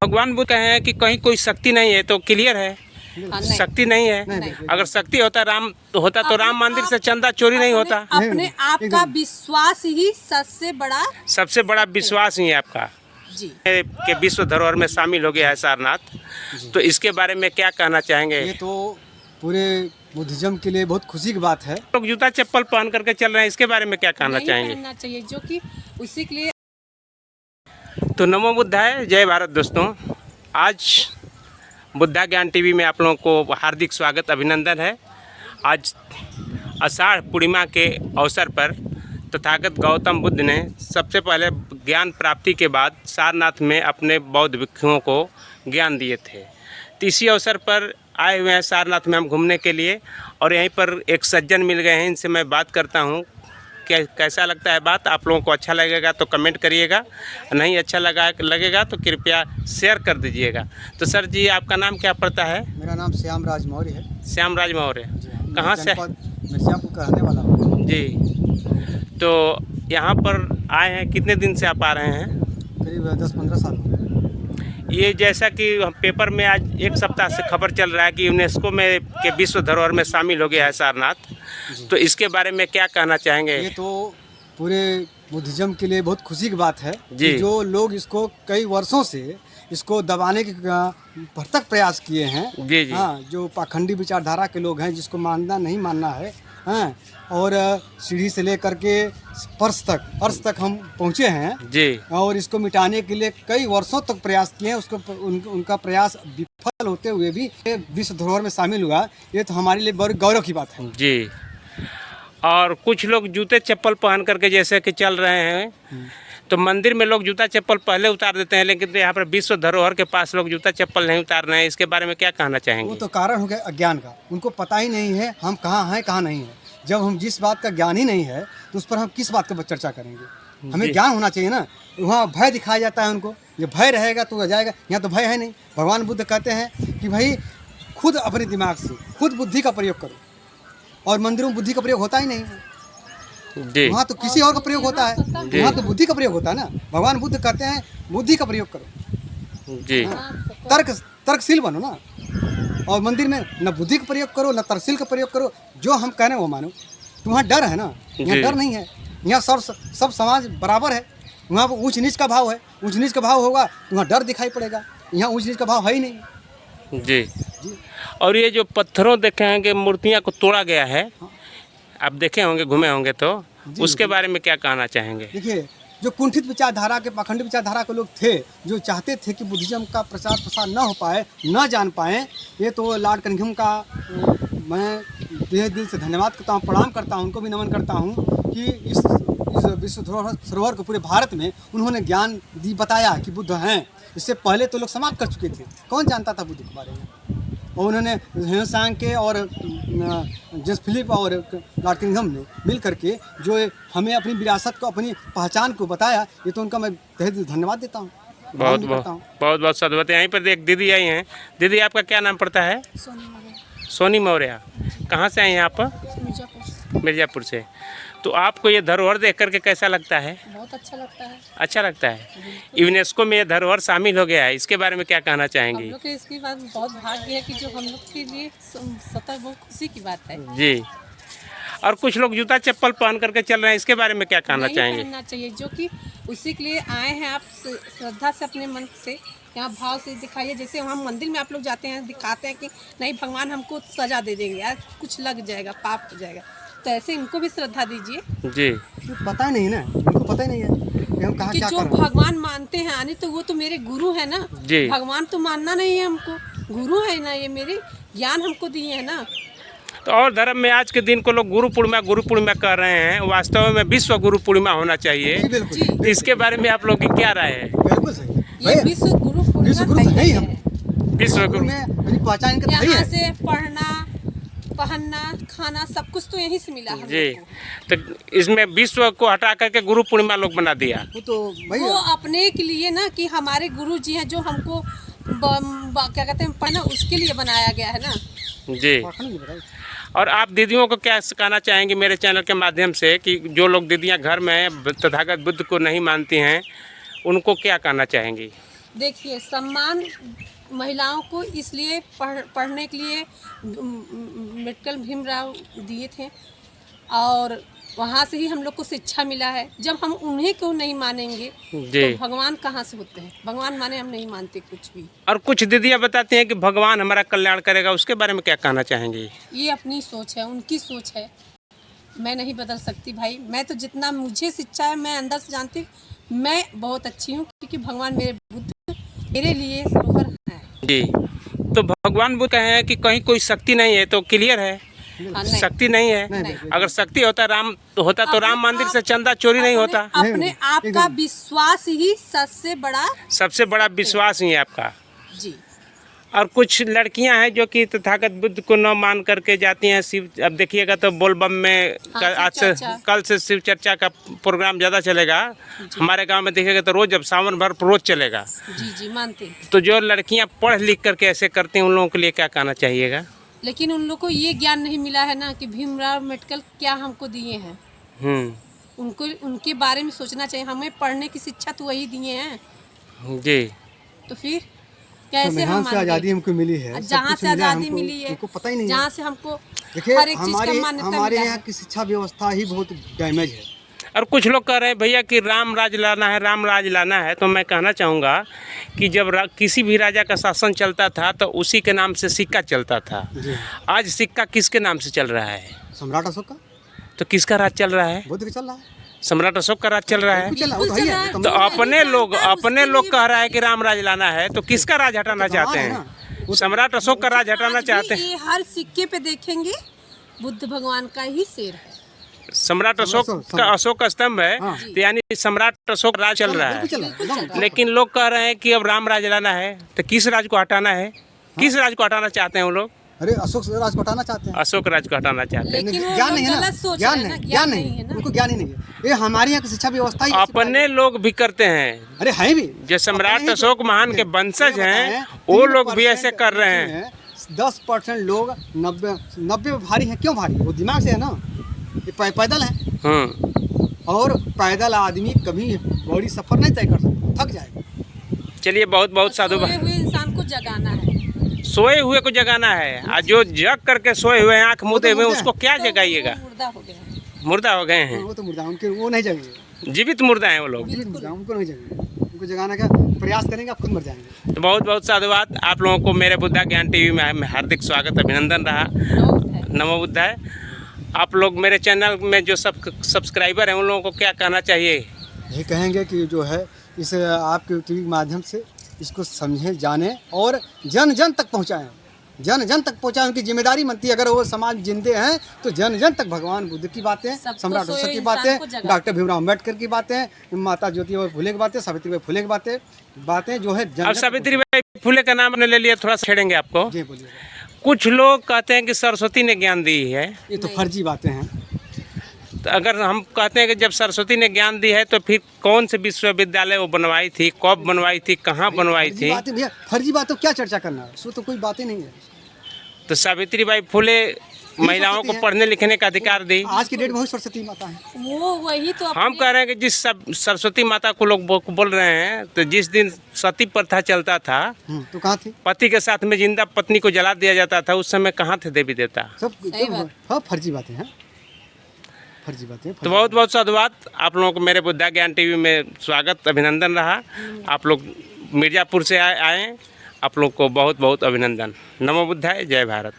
भगवान बुद्ध कहे हैं कि कहीं कोई शक्ति नहीं है, तो क्लियर है शक्ति नहीं है। अगर शक्ति होता तो राम मंदिर से चंदा चोरी नहीं होता। अपने आप का विश्वास ही सबसे बड़ा विश्वास ही है आपका जी कि विश्व धरोहर में शामिल हो गया है सारनाथ। तो इसके बारे में क्या कहना चाहेंगे? ये तो पूरे बुद्धिज्म के लिए बहुत खुशी की बात है। लोग जूता चप्पल पहन करके चल रहे हैं, इसके बारे में क्या कहना चाहेंगे? पहनना चाहिए, जो कि उसी के लिए। तो नमो बुद्धाय, जय भारत दोस्तों। आज बुद्धा ज्ञान टीवी में आप लोगों को हार्दिक स्वागत अभिनंदन है। आज आषाढ़ पूर्णिमा के अवसर पर तथागत गौतम बुद्ध ने सबसे पहले ज्ञान प्राप्ति के बाद सारनाथ में अपने बौद्ध भिक्षुओं को ज्ञान दिए थे। तो इसी अवसर पर आए हुए हैं सारनाथ में हम घूमने के लिए, और यहीं पर एक सज्जन मिल गए हैं, इनसे मैं बात करता हूँ। कैसा लगता है बात? आप लोगों को अच्छा लगेगा तो कमेंट करिएगा, नहीं अच्छा लगेगा तो कृपया शेयर कर दीजिएगा। तो सर जी, आपका नाम क्या पड़ता है? मेरा नाम श्याम राज मौर्य है। श्याम राज मौर्य, कहाँ से? मिर्जापुर का रहने वाला हूँ जी। तो यहाँ पर आए हैं, कितने दिन से आप आ रहे हैं? करीब 10-15 साल हो गए। ये जैसा कि पेपर में आज एक सप्ताह से खबर चल रहा है कि यूनेस्को में के विश्व धरोहर में शामिल हो गया है सारनाथ। तो इसके बारे में क्या कहना चाहेंगे? ये तो पूरे बुद्धिज्म के लिए बहुत खुशी की बात है जी। कि जो लोग इसको कई वर्षों से इसको दबाने के भरसक प्रयास किए हैं। जी जी। हाँ, जो पाखंडी विचारधारा के लोग हैं, जिसको मानना नहीं मानना है, हाँ, और सीढ़ी से लेकर के अर्श तक हम पहुँचे हैं जी। और इसको मिटाने के लिए कई वर्षों तक प्रयास किए हैं। उसको उनका प्रयास विफल होते हुए भी ये विश्व धरोहर में शामिल हुआ। ये तो हमारे लिए बड़ी गौरव की बात है जी। और कुछ लोग जूते चप्पल पहन करके जैसे कि चल रहे हैं, तो मंदिर में लोग जूता चप्पल पहले उतार देते हैं, लेकिन यहाँ पर विश्व धरोहर के पास लोग जूता चप्पल नहीं उतार रहे हैं। इसके बारे में क्या कहना चाहेंगे? वो तो कारण हो गया अज्ञान का। उनको पता ही नहीं है हम कहाँ हैं कहाँ नहीं है। जब हम जिस बात का ज्ञान ही नहीं है तो उस पर हम किस बात पर चर्चा करेंगे? हमें ज्ञान होना चाहिए ना। वहाँ भय दिखाया जाता है उनको, ये भय रहेगा तो जाएगा। यहाँ तो भय है नहीं। भगवान बुद्ध कहते हैं कि भाई खुद अपने दिमाग से खुद बुद्धि का प्रयोग करो, और मंदिरों में बुद्धि का प्रयोग होता ही नहीं है। जी। वहाँ तो किसी और का प्रयोग होता है, वहाँ तो बुद्धि का प्रयोग होता है ना। भगवान बुद्ध कहते हैं बुद्धि का प्रयोग करो जी। तर्कशील बनो ना। और मंदिर में न बुद्धि का प्रयोग करो न तर्कशील का प्रयोग करो। जो हम कह रहे हैं वो मानो। तो वहाँ डर है ना, यहाँ डर नहीं है। यहाँ सब समाज बराबर है। वहाँ पर ऊंच नीच का भाव है। ऊंच नीच का भाव होगा तो वहाँ डर दिखाई पड़ेगा। यहाँ ऊंच नीच का भाव है ही नहीं। जी। और ये जो पत्थरों देखे हैं कि मूर्तियाँ को तोड़ा गया है, आप देखे होंगे, घूमे होंगे, तो उसके बारे में क्या कहना चाहेंगे? देखिए, जो कुंठित विचारधारा के पाखंडी विचारधारा के लोग थे, जो चाहते थे कि बुद्धिज्म का प्रचार प्रसार न हो पाए, न जान पाए, ये तो लॉर्ड कनिंघम का मैं दिल से धन्यवाद करता हूँ, प्रणाम करता हूँ, उनको भी नमन करता हूँ कि इस विश्व धरोहर को पूरे भारत में उन्होंने ज्ञान बताया कि बुद्ध हैं। इससे पहले तो लोग समाप्त कर चुके थे। कौन जानता था बुद्ध के बारे में? और उन्होंने ह्वेनसांग के और जेम्स फिलिप और लॉर्ड कनिंघम ने मिल करके जो हमें अपनी विरासत को, अपनी पहचान को बताया, ये तो उनका मैं तहे दिल धन्यवाद देता हूँ। बहुत साधुवाद। यहीं पर एक दीदी आई हैं। दीदी, आपका क्या नाम पड़ता है? सोनी मौर्य। कहाँ से आई हैं आप? मिर्जापुर से। तो आपको ये धरोहर देख करके कैसा लगता है? बहुत अच्छा लगता है। अच्छा लगता है। यूनेस्को में ये धरोहर शामिल हो गया है, इसके बारे में क्या कहना चाहेंगे? हम लोग के इसकी बात बहुत भाग्य है कि जो हम लोग के लिए सतत बहुत खुशी की बात है जी। और कुछ लोग जूता चप्पल पहन करके चल रहे हैं, इसके बारे में क्या कहना चाहेंगे? पहनना चाहिए, जो कि उसी के लिए आए हैं। आप श्रद्धा से अपने मन से यहाँ भाव से दिखाइए। जैसे हम मंदिर में आप लोग जाते हैं, दिखाते हैं कि नहीं भगवान हमको सजा दे देंगे, यार कुछ लग जाएगा, पाप हो जाएगा, तो ऐसे इनको भी श्रद्धा दीजिए। जी। पता ही नहीं ना, उनको पता ही नहीं है कि हम कहाँ क्या कर रहे हैं। जो भगवान मानते हैं आने, तो वो तो मेरे गुरु है ना। जी। भगवान तो मानना नहीं है हमको, गुरु है ना, ये मेरे ज्ञान हमको दिए है ना। तो और धर्म में आज के दिन को लोग गुरु पूर्णिमा कह रहे हैं, वास्तव में विश्व गुरु पूर्णिमा होना चाहिए। तो इसके बारे में आप लोग की क्या राय है? बिल्कुल सही। ये विश्व गुरु पूर्णिमा है ही हम। विश्व गुरु में मेरी पहचान का यहाँ से पढ़ना, पहनना, खाना सब कुछ तो यहीं से मिला जी। तो इसमें विश्व को हटा करके गुरु पूर्णिमा लोग बना दिया। वो अपने के लिए ना, कि हमारे गुरु जी हैं जो हमको क्या कहते हैं पढ़ना, उसके लिए बनाया गया है ना। जी। और आप दीदियों को क्या कहना चाहेंगे मेरे चैनल के माध्यम से, कि जो लोग दीदियां घर में तथागत बुद्ध को नहीं मानती हैं, उनको क्या कहना चाहेंगी? देखिए, सम्मान महिलाओं को इसलिए पढ़ने के लिए मेडिकल भीमराव दिए थे और वहाँ से ही हम लोग को शिक्षा मिला है। जब हम उन्हीं को नहीं मानेंगे जी। तो भगवान कहाँ से होते हैं? भगवान माने हम नहीं मानते कुछ भी। और कुछ दीदियाँ बताती हैं कि भगवान हमारा कल्याण करेगा, उसके बारे में क्या कहना चाहेंगी? ये अपनी सोच है, उनकी सोच है, मैं नहीं बदल सकती भाई। मैं तो जितना मुझे शिक्षा है मैं अंदर से जानती हूँ, मैं बहुत अच्छी हूँ क्योंकि भगवान मेरे बुद्ध मेरे लिए सरोवर है। जी, तो भगवान बुद्ध कहे हैं कि कहीं कोई शक्ति नहीं है, तो क्लियर है हाँ, नहीं। शक्ति नहीं है। नहीं। अगर शक्ति होता तो राम मंदिर से चंदा चोरी नहीं होता। अपने आप का विश्वास ही सबसे बड़ा विश्वास ही है आपका। जी। और कुछ लड़कियां हैं जो कि तथागत बुद्ध को न मान करके जाती हैं शिव। अब देखिएगा तो बोलबम में हाँ, आज से कल से शिव चर्चा का प्रोग्राम ज़्यादा चलेगा। हमारे गांव में देखिएगा तो रोज, अब सावन भर रोज चलेगा। जी मानते हैं। तो जो लड़कियां पढ़ लिख करके ऐसे करती हैं, उन लोगों के लिए क्या कहना चाहिएगा? लेकिन उन लोग को ये ज्ञान नहीं मिला है ना कि भीमराव मेडिकल क्या हमको दिए हैं। उनको उनके बारे में सोचना चाहिए। हमें पढ़ने की शिक्षा तो वही दिए हैं। जी। तो फिर कैसे संविधान हम से आज़ादी हमको मिली है, सब जहाँ कुछ से मिला आज़ादी हमको, मिली है, हमको पता ही नहीं है। जहाँ से हमको देखिए, हर एक चीज़ का मान्यता हमारे मिला यहाँ है। की शिक्षा व्यवस्था ही बहुत डैमेज है। और कुछ लोग कह रहे हैं भैया कि राम राज लाना है, राम राज लाना है। तो मैं कहना चाहूँगा कि जब किसी भी राजा का शासन चलता था तो उसी के नाम से सिक्का चलता था। जी। आज सिक्का किसके नाम से चल रहा है? सम्राट अशोक का, तो किसका राज चल रहा है? बुद्ध का चल रहा है, सम्राट अशोक का राज चल रहा है। चल रहा है, वो तो है ही है। तो अपने लोग कह रहा है कि राम राज लाना है, तो किसका राज हटाना चाहते हैं? सम्राट अशोक का राज हटाना आज भी चाहते हैं। ये हर सिक्के पे देखेंगे बुद्ध भगवान का ही शेर है। सम्राट अशोक का अशोक स्तंभ है, हाँ। तो यानी सम्राट अशोक राज चल रहा बिल्कुल चल है। रहा है, एकदम। लेकिन लोग कह रहे हैं कि अब राम राज लाना है, तो किस राज को हटाना है? किस राज को हटाना चाहते हैं वो लोग? अरे अशोक राज को हटाना चाहते हैं। अशोक राज को हटाना चाहते हैं। लेकिन वो ज्ञान लोग नहीं है ना, गलत सोच ज्ञान रहे हैं नहीं, ना, ज्ञान नहीं है नहीं, ना। उनको ज्ञान ही नहीं है। ये हमारे यहाँ की शिक्षा व्यवस्था ही अपने लोग भी करते हैं। अरे है भी, जो सम्राट अपने ही अशोक महान के वंशज ये हैं, बताएं, वो 3% लोग भी ऐसे कर रहे हैं। 10% लोग 90 भारी हैं। क्यों भारी? वो दिमाग से है ना, ये पैदल है। और पैदल आदमी कभी बड़ी सफर नहीं तय कर सकता, थक जाएगा। चलिए, बहुत बहुत सोए साधुवाद। हुए इंसान को जगाना है। सोए हुए को जगाना है, और जो जग करके सोए हुए आंख मूंदे हुए उसको क्या तो जगाइएगा? वो मुर्दा हो गया है। मुर्दा हो गए हैं, वो तो मुर्दा, उनके वो नहीं जगेंगे। जीवित मुर्दा हैं वो लोग। जीवित मुर्दा, उनको नहीं जगेंगे। उनको जगाना का प्रयास करेंगे, आप खुद मर जाएंगे। तो बहुत बहुत साधुवाद। आप लोगों को मेरे बुद्धा ज्ञान टीवी में हार्दिक स्वागत, अभिनंदन रहा। नमो बुद्धाय। आप लोग मेरे चैनल में जो सब्सक्राइबर हैं, उन लोगों को क्या कहना चाहिए? यही कहेंगे कि जो है इस आपके टीवी के माध्यम से इसको समझें, जानें और जन जन तक पहुंचाएं। जन जन तक पहुंचाएं, उनकी जिम्मेदारी बनती है। अगर वो समाज जिंदे हैं तो जन जन तक भगवान बुद्ध की बातें, सम्राट अशोक की बातें, डॉक्टर भीमराव अम्बेडकर की बातें, माता ज्योतिबा फुले की बातें, सावित्रीबाई फुले की बातें जो है अब सावित्रीबाई फुले का नाम ले लिया, थोड़ा सा छेड़ेंगे आपको। जी बोलिए। कुछ लोग कहते हैं कि सरस्वती ने ज्ञान दी है। ये तो फर्जी बातें हैं। तो अगर हम कहते हैं कि जब सरस्वती ने ज्ञान दी है, तो फिर कौन से विश्वविद्यालय वो बनवाई थी, कब बनवाई थी, कहाँ बनवाई फर्जी थी? बातें भैया, फर्जी बातों क्या चर्चा करना है, उसमें तो कोई बातें नहीं है। तो सावित्रीबाई फुले महिलाओं को पढ़ने लिखने का अधिकार दी। आज की डेट में वही सरस्वती माता है। वो वही तो हम कह रहे हैं कि जिस सरस्वती माता को लोग बोल रहे हैं, तो जिस दिन सती प्रथा चलता था, तो कहाँ थी? पति के साथ में जिंदा पत्नी को जला दिया जाता था, उस समय कहाँ थे देवी देवता? सब सही बात। हाँ, फर्जी बातें हैं, फर्जी बातें। तो बहुत बहुत साधुवाद। आप लोगों को मेरे बुद्धा ज्ञान टीवी में स्वागत, अभिनंदन रहा। आप लोग मिर्ज़ापुर से आए, आप लोग को बहुत बहुत अभिनंदन। नमो बुद्धाय, जय भारत।